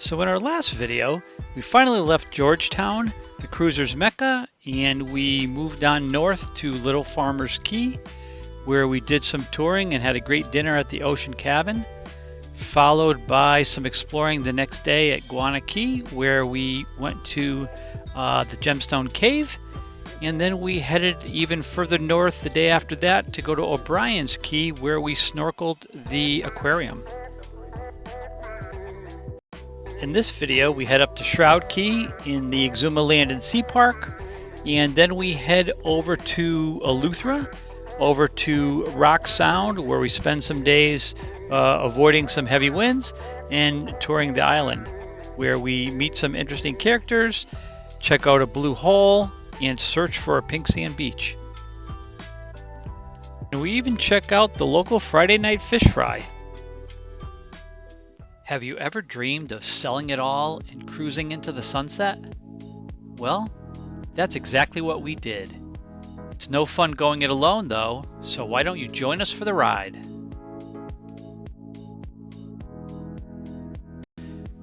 So in our last video, we finally left Georgetown, the cruiser's mecca, and we moved on north to Little Farmer's Cay, where we did some touring and had a great dinner at the Ocean Cabin, followed by some exploring the next day at Guana Cay, where we went to the Gemstone Cave, and then we headed even further north the day after that to go to O'Brien's Cay, where we snorkeled the aquarium. In this video, we head up to Shroud Cay in the Exhuma Land and Sea Park, and then we head over to Eleuthera, over to Rock Sound, where we spend some days avoiding some heavy winds and touring the island, where we meet some interesting characters, check out a blue hole, and search for a pink sand beach. And we even check out the local Friday night fish fry. Have you ever dreamed of selling it all and cruising into the sunset? Well, that's exactly what we did. It's no fun going it alone though, so why don't you join us for the ride?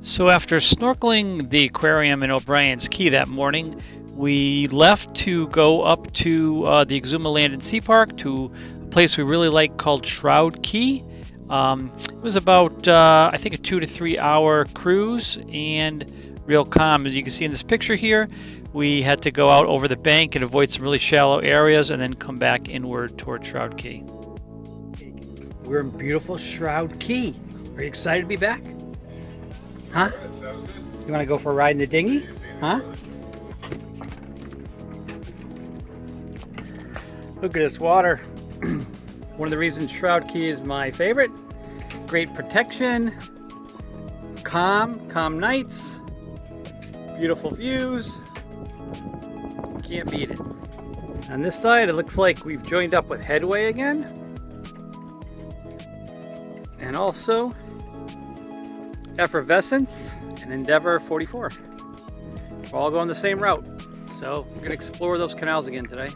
So after snorkeling the aquarium in O'Brien's Cay that morning, we left to go up to the Exhuma Land and Sea Park to a place we really like called Shroud Cay. It was about, I think, a 2 to 3 hour cruise and real calm. As you can see in this picture here, we had to go out over the bank and avoid some really shallow areas and then come back inward toward Shroud Cay. We're in beautiful Shroud Cay. Are you excited to be back? Huh? You want to go for a ride in the dinghy? Huh? Look at this water. One of the reasons Shroud Cay is my favorite. Great protection, calm nights, beautiful views. Can't beat it. On this side, it looks like we've joined up with Headway again. And also Effervescence and Endeavor 44. We're all going the same route. So we're gonna explore those canals again today.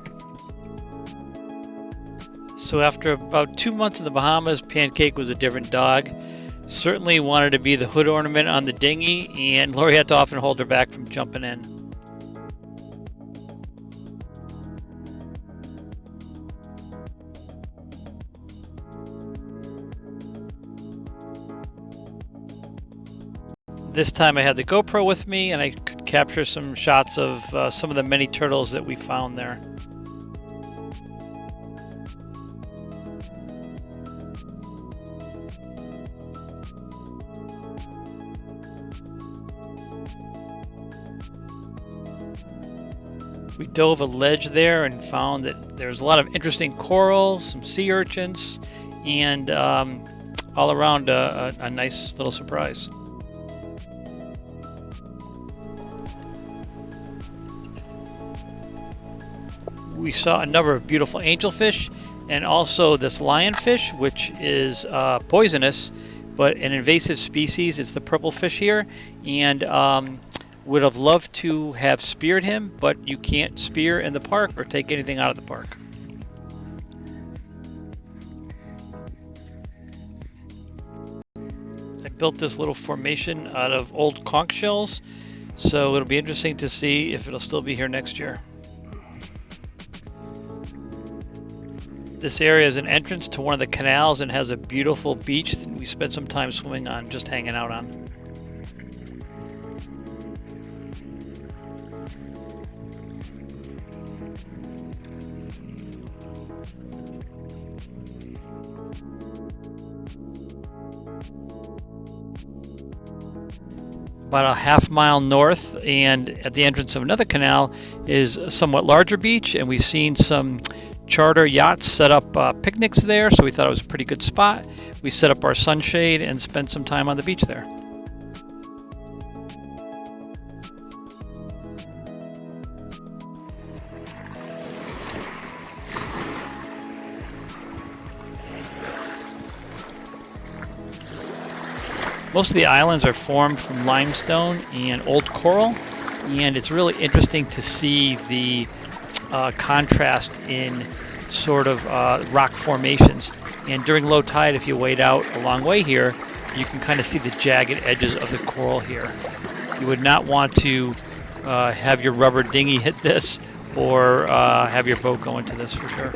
So after about 2 months in the Bahamas, Pancake was a different dog. Certainly wanted to be the hood ornament on the dinghy, and Lori had to often hold her back from jumping in. This time I had the GoPro with me, and I could capture some shots of some of the many turtles that we found there. We dove a ledge there and found that there's a lot of interesting coral, some sea urchins, and all around a nice little surprise. We saw a number of beautiful angelfish and also this lionfish, which is poisonous, but an invasive species. It's the purple fish here, and would have loved to have speared him, but you can't spear in the park or take anything out of the park. I built this little formation out of old conch shells, so it'll be interesting to see if it'll still be here next year. This area is an entrance to one of the canals and has a beautiful beach that we spent some time swimming on, just hanging out on. About a half-mile north, and at the entrance of another canal is a somewhat larger beach, and we've seen some charter yachts set up picnics there, so we thought it was a pretty good spot. We set up our sunshade and spent some time on the beach there. Most of the islands are formed from limestone and old coral, and it's really interesting to see the contrast in sort of rock formations. And during low tide, if you wade out a long way here, you can kind of see the jagged edges of the coral here. You would not want to have your rubber dinghy hit this, or have your boat go into this for sure.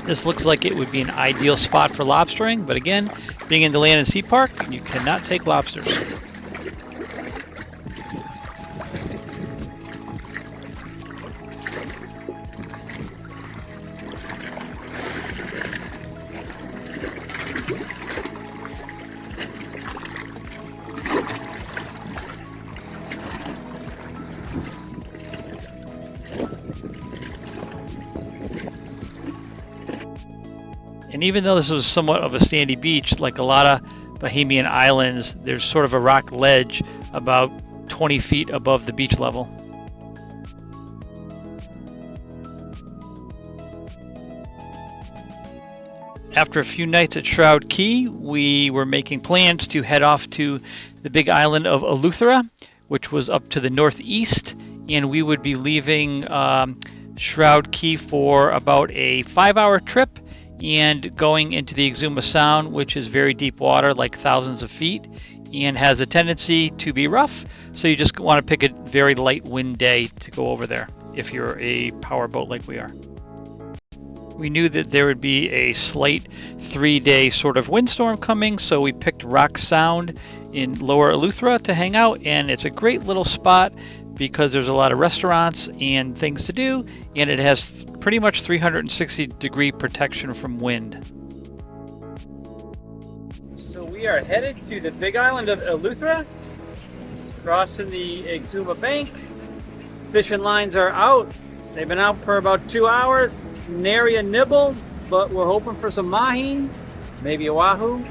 This looks like it would be an ideal spot for lobstering, but again, being in the Land and Sea Park, you cannot take lobsters. And even though this was somewhat of a sandy beach, like a lot of Bahamian islands, there's sort of a rock ledge about 20 feet above the beach level. After a few nights at Shroud Cay, we were making plans to head off to the big island of Eluethera, which was up to the northeast, and we would be leaving Shroud Cay for about a 5-hour trip and going into the Exhuma Sound, which is very deep water, like thousands of feet, and has a tendency to be rough. So you just want to pick a very light wind day to go over there if you're a power boat like we are. We knew that there would be a slight 3-day sort of windstorm coming, so we picked Rock Sound in Lower Eleuthera to hang out, and it's a great little spot because there's a lot of restaurants and things to do, and it has pretty much 360-degree protection from wind. So we are headed to the big island of Eleuthera, crossing the Exhuma bank. Fishing lines are out. They've been out for about 2 hours. Nary a nibble, but we're hoping for some mahi, maybe a wahoo.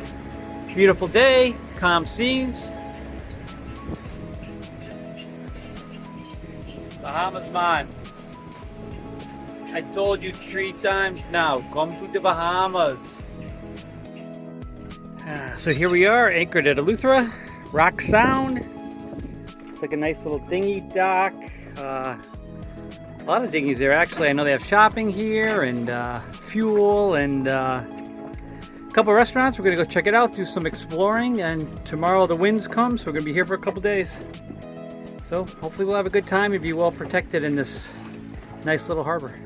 Beautiful day, calm seas. Bahamas, man. I told you 3 times now, come to the Bahamas. So here we are, anchored at Eleuthera, Rock Sound. It's like a nice little dinghy dock. A lot of dinghies there actually. I know they have shopping here and fuel and a couple of restaurants. We're gonna go check it out, do some exploring, and tomorrow the winds come, so we're gonna be here for a couple days. So hopefully we'll have a good time and be well protected in this nice little harbor.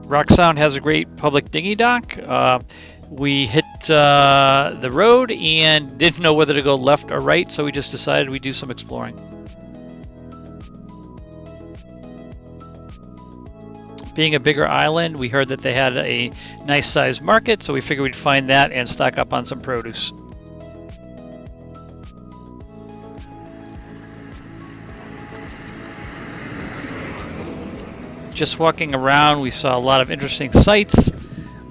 Rock Sound has a great public dinghy dock. We hit the road and didn't know whether to go left or right, so we just decided we'd do some exploring. Being a bigger island, we heard that they had a nice sized market, so we figured we'd find that and stock up on some produce. Just walking around, we saw a lot of interesting sights.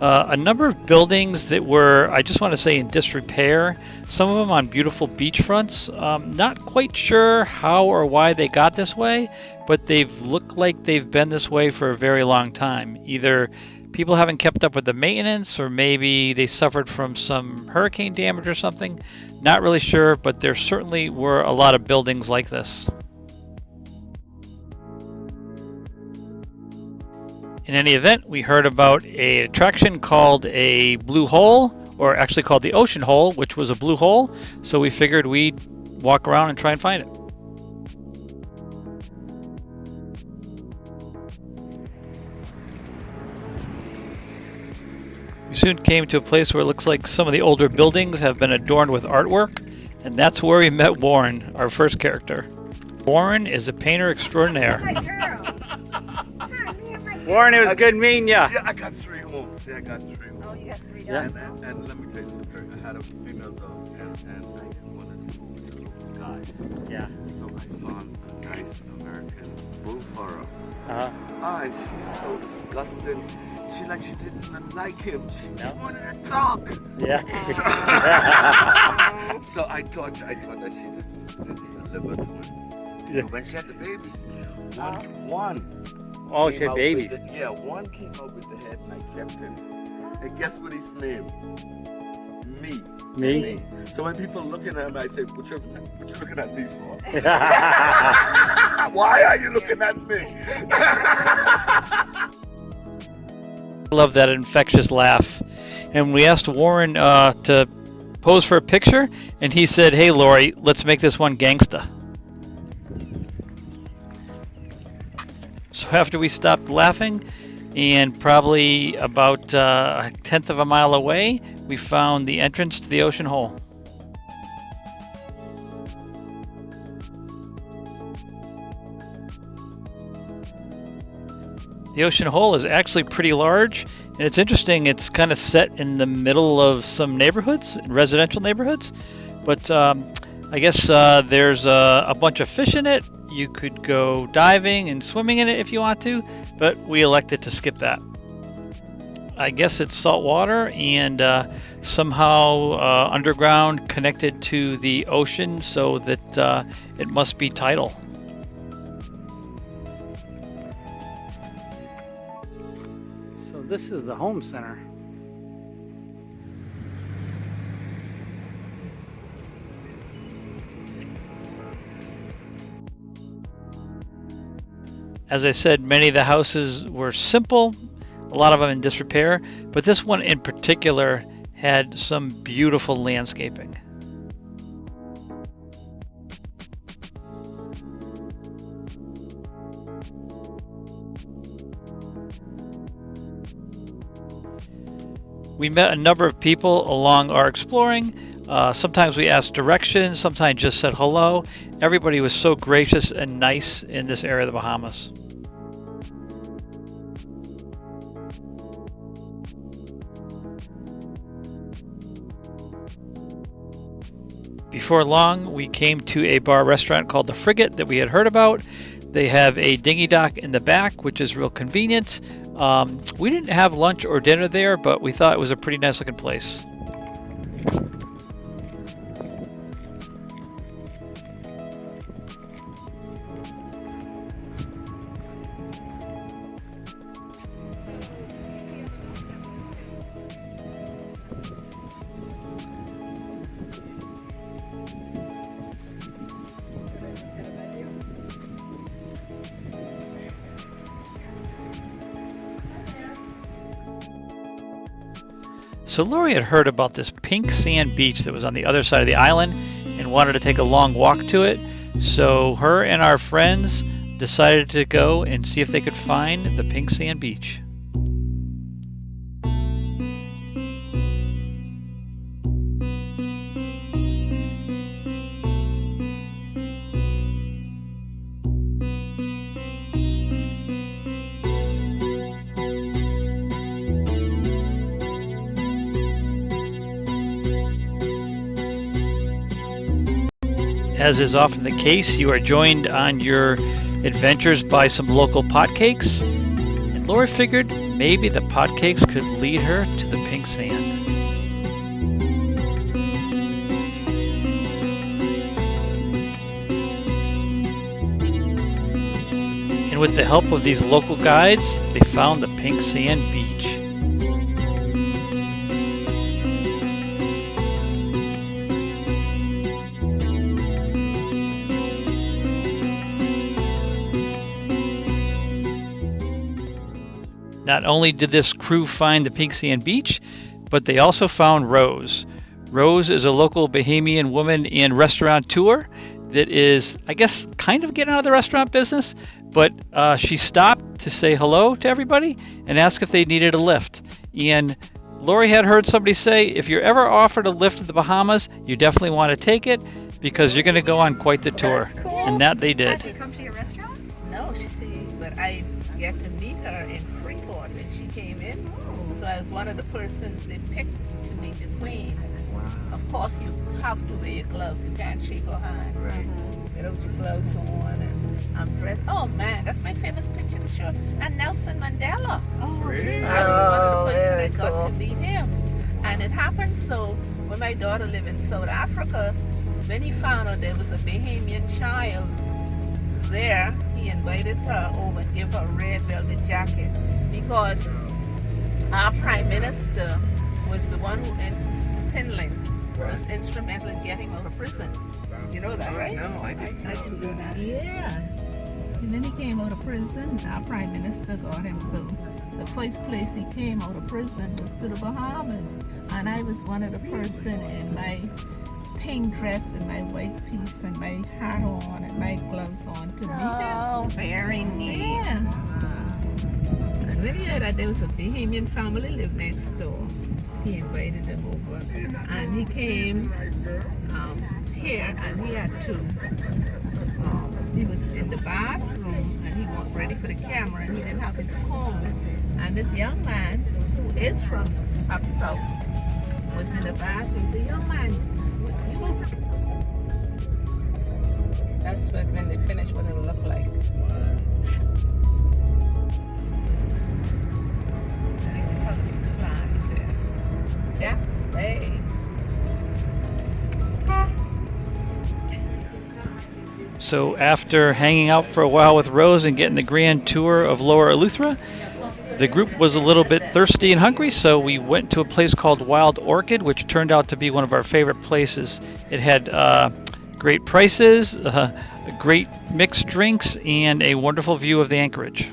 A number of buildings that were, I just want to say, in disrepair. Some of them on beautiful beachfronts. Not quite sure how or why they got this way, but they've looked like they've been this way for a very long time. Either people haven't kept up with the maintenance, or maybe they suffered from some hurricane damage or something. Not really sure, but there certainly were a lot of buildings like this. In any event, we heard about an attraction called a blue hole, or actually called the ocean hole, which was a blue hole. So we figured we'd walk around and try and find it. We soon came to a place where it looks like some of the older buildings have been adorned with artwork, and that's where we met Warren, our first character. Warren is a painter extraordinaire. Warren, it was good meeting ya. Yeah, I got 3 homes. Yeah, I got 3 homes. Oh, you got 3 homes. Yeah. And let me tell you the story. I had a female dog, and I didn't want to fool with the little guys. Yeah. So I found a nice American bull for her. Uh-huh. Ah, and she's so disgusting. She didn't like him. She wanted a dog. Yeah. So I thought that she didn't deliver to him. Yeah. When she had the babies, one. Oh, she had babies. One came out with the head, and I kept him. And guess what his name? me. Me? So when people looking at me, I say, what you looking at me for? Why are you looking at me? I love that infectious laugh. And we asked Warren to pose for a picture, and he said, "Hey, Lori, let's make this one gangsta." So after we stopped laughing, and probably about a tenth of a mile away, we found the entrance to the ocean hole. The ocean hole is actually pretty large, and it's interesting. It's kind of set in the middle of some neighborhoods, residential neighborhoods, but I guess there's a bunch of fish in it. You could go diving and swimming in it if you want to, but we elected to skip that. I guess it's salt water and somehow underground, connected to the ocean, so that it must be tidal. So this is the home center. As I said, many of the houses were simple, a lot of them in disrepair, but this one in particular had some beautiful landscaping. We met a number of people along our exploring. Sometimes we asked directions, sometimes just said hello. Everybody was so gracious and nice in this area of the Bahamas. Before long, we came to a bar restaurant called the Frigate that we had heard about. They have a dinghy dock in the back, which is real convenient. We didn't have lunch or dinner there, but we thought it was a pretty nice looking place. So Lori had heard about this pink sand beach that was on the other side of the island and wanted to take a long walk to it. So her and our friends decided to go and see if they could find the pink sand beach. As is often the case, you are joined on your adventures by some local pot cakes, and Lori figured maybe the pot cakes could lead her to the pink sand. And with the help of these local guides, they found the pink sand beach. Not only did this crew find the pink sand beach, but they also found Rose. Rose is a local Bahamian woman and restaurateur that is, I guess, kind of getting out of the restaurant business, but she stopped to say hello to everybody and ask if they needed a lift. And Lori had heard somebody say, if you're ever offered a lift to the Bahamas, you definitely want to take it because you're going to go on quite the tour. Cool. And that they did. Did she come to your restaurant? No, but I get to meet her in Freeport when she came in. So I was one of the persons they picked to meet the Queen. Wow. Of course, you have to wear your gloves. You can't shake her hand Right. without your gloves on. And I'm dressed. Oh man, that's my famous picture to show. And Nelson Mandela. Oh, really? I was one of the persons very that got cool. to meet him. And it happened so when my daughter lived in South Africa, when he found out there was a Bahamian child there, he invited her over and gave her a red velvet jacket because our prime minister was the one who Tinlin was instrumental in getting out of prison. You know that, right? No, I didn't know. Yeah. And when he came out of prison, our prime minister got him. So the first place he came out of prison was to the Bahamas. And I was one of the person in my pink dress with my white piece and my hat on and my gloves on to meet him. Oh, very neat. Yeah. And when he heard that there was a Bahamian family lived next door, he invited them over. And he came here and he had to, he was in the bathroom and he wasn't ready for the camera and he didn't have his comb. And this young man, who is from up south, was in the bathroom. He said, young man, you go. That's what, when they finish, what it will look like. That's Bay. So after hanging out for a while with Rose and getting the grand tour of Lower Eluethera, the group was a little bit thirsty and hungry, so we went to a place called Wild Orchid, which turned out to be one of our favorite places. It had great prices, great mixed drinks, and a wonderful view of the anchorage.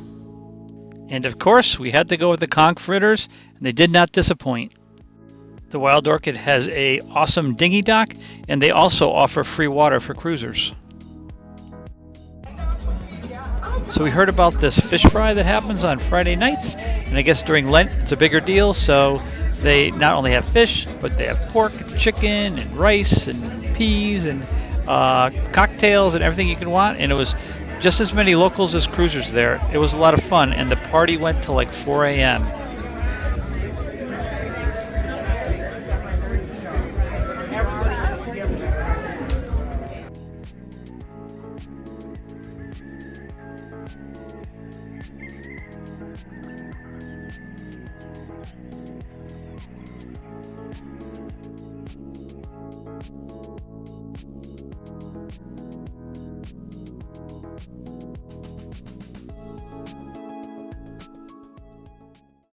And of course, we had to go with the conch fritters, and they did not disappoint. The Wild Orchid has a awesome dinghy dock, and they also offer free water for cruisers. So we heard about this fish fry that happens on Friday nights, and I guess during Lent it's a bigger deal, so they not only have fish, but they have pork, and chicken, and rice, and peas, and cocktails, and everything you can want, and it was just as many locals as cruisers there. It was a lot of fun, and the party went till like 4 a.m.